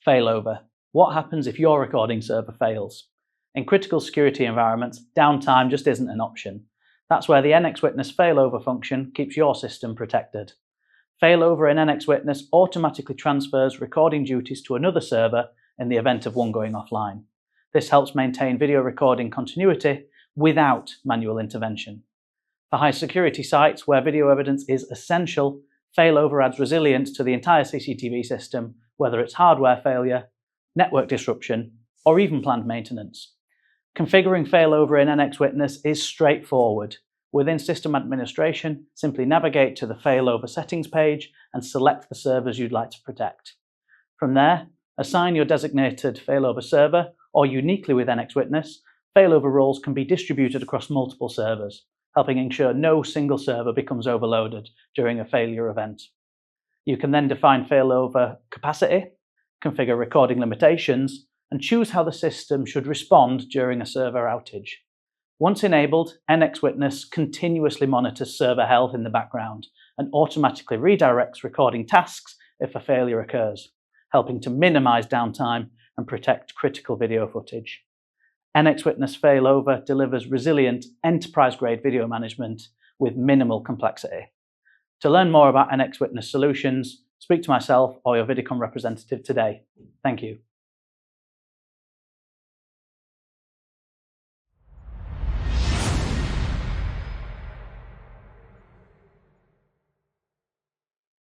Failover. What happens if your recording server fails? In critical security environments, downtime just isn't an option. That's where the NX-Witness failover function keeps your system protected. Failover in NX-Witness automatically transfers recording duties to another server in the event of one going offline. This helps maintain video recording continuity without manual intervention. For high security sites where video evidence is essential, Failover adds resilience to the entire CCTV system, whether it's hardware failure, network disruption, or even planned maintenance. Configuring Failover in NX-Witness is straightforward. Within System Administration, simply navigate to the Failover settings page and select the servers you'd like to protect. From there, assign your designated Failover server, or uniquely with NX-Witness, Failover roles can be distributed across multiple servers, helping ensure no single server becomes overloaded during a failure event. You can then define failover capacity, configure recording limitations, and choose how the system should respond during a server outage. Once enabled, NX-Witness continuously monitors server health in the background and automatically redirects recording tasks if a failure occurs, helping to minimize downtime and protect critical video footage. NX-Witness Failover delivers resilient, enterprise-grade video management with minimal complexity. To learn more about NX-Witness solutions, speak to myself or your Videcon representative today. Thank you.